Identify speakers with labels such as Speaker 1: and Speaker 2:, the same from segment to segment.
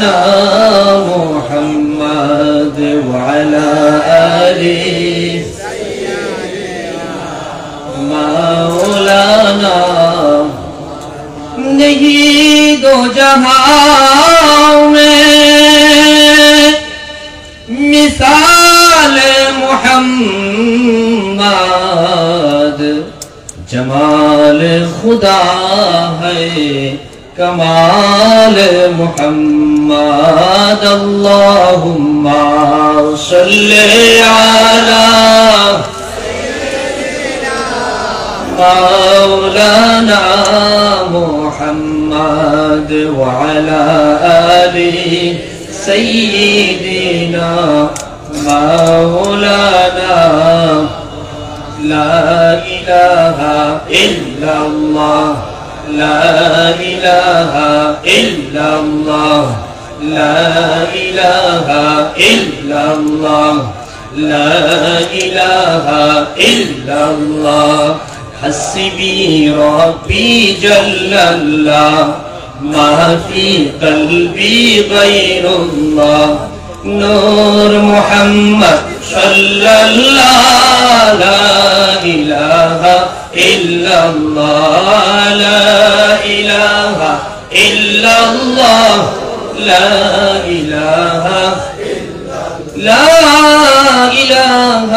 Speaker 1: مولانا محمد وعلى آله مولانا نہیں دو جہاں میں مثال محمد جمال خدا ہے کمال محمد اللہم صلی علی مولانا محمد وعلى آله سيدنا مولانا لا إله إلا الله لا إله إلا الله لا إله إلا الله لا إله إلا الله حسبي ربي جل الله ما في قلبي غير الله نور محمد صلى الله لا إله إلا الله لا إله إلا الله لا إله لا إله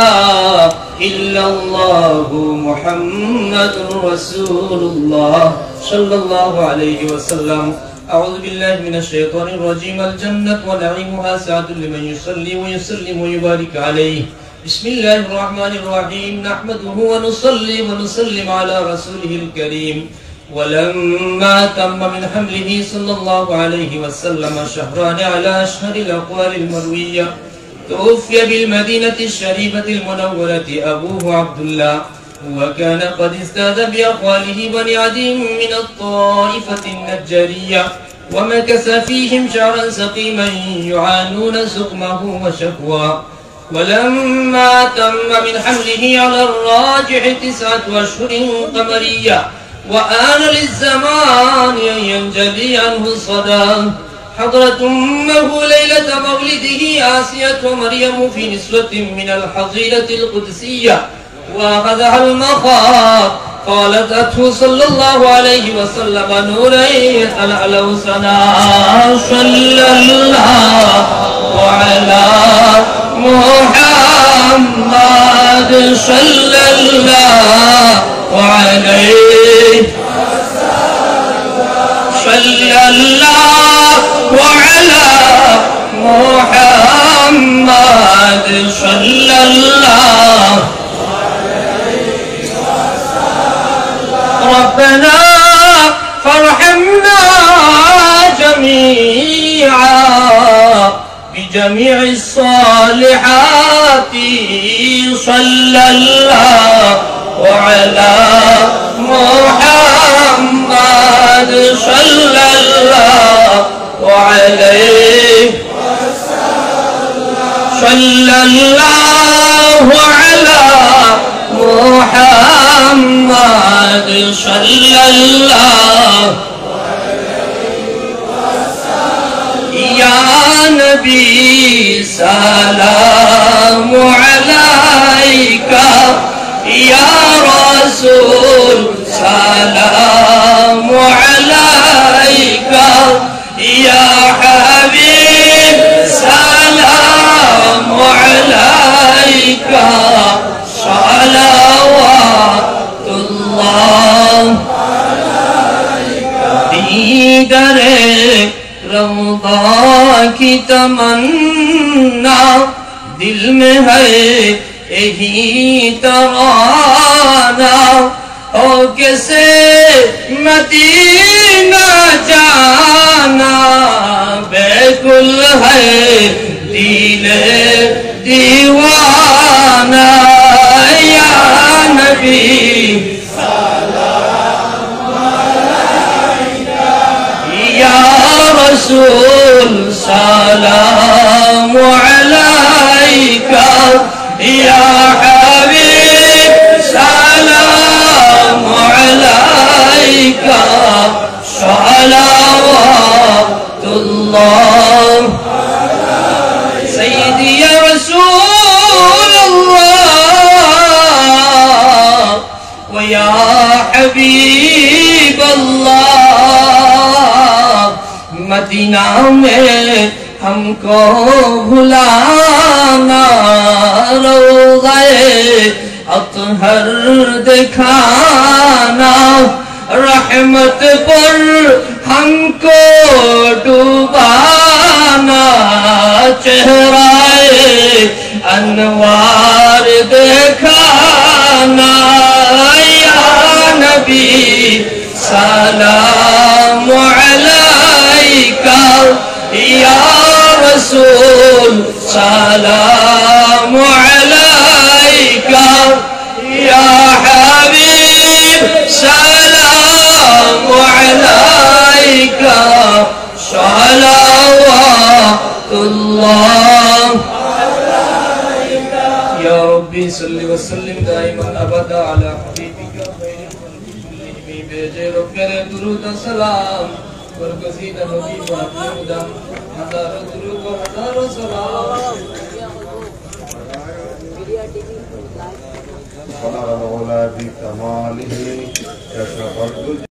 Speaker 1: إلا الله محمد رسول الله صلى الله عليه وسلم أعوذ بالله من الشيطان الرجيم الجنة ونعيمها سعة لمن يصلي ويسلم ويبارك عليه بسم الله الرحمن الرحيم نحمده ونصلي ونسلم على رسوله الكريم ولما تم من حمله صلى الله عليه وسلم شهران على أشهر الأقوال المروية توفي بالمدينة الشريفة المنورة أبوه عبد الله وكان قد ازداد بأقواله بني عدي من الطائفة النجارية ومكث فيهم شهرا سقيما يعانون سقمه وشكوى ولما تم من حمله على الراجح 9 أشهر قمرية وآن للزمان أن ينجلي عنه الصدى حضرت أمه ليلة مولده آسية ومريم في نسوة من الحظيرة القدسية وأخذها المخاض قالت أته صلى الله عليه وسلم نورين الألو سنا صلى الله على محمد صلى الله عليه صلى الله وعلى محمد صلى الله ربنا فارحمنا جميعا بجميع الصالحات صلى الله وعلى محمد صلى الله عليه صلى الله على محمد صلى الله يا نبي سلام عليك يا رسول سلام عليك يا حبيب سلام عليك صلوات الله دیدر روضہ کی تمنا دل میں ہے یہی ترانا او کیسے مدینہ جانا بیکل ہے دل دیوانہ یا نبی رسول سلام عليك يا حبيب سلام عليك صلوات الله حبیب اللہ مدینہ میں ہم کو بھلانا روضہ اطہر دکھانا رحمت پر ہم کو ڈوبانا چہرہ انوار دکھانا یا نبی سلام علیکہ یا رسول سلام علیکہ یا حبیب سلام علیکہ صلوات اللہ یا ربی صلی وسلم دائما ابدا علی حبیبک خیر خلق کلہم بھیجے رو کرے درود سلام برگزید حبیب محمود ہزاروں درود و ہزاروں سلام
Speaker 2: صلی اللہ علیہ بکمالہ کشف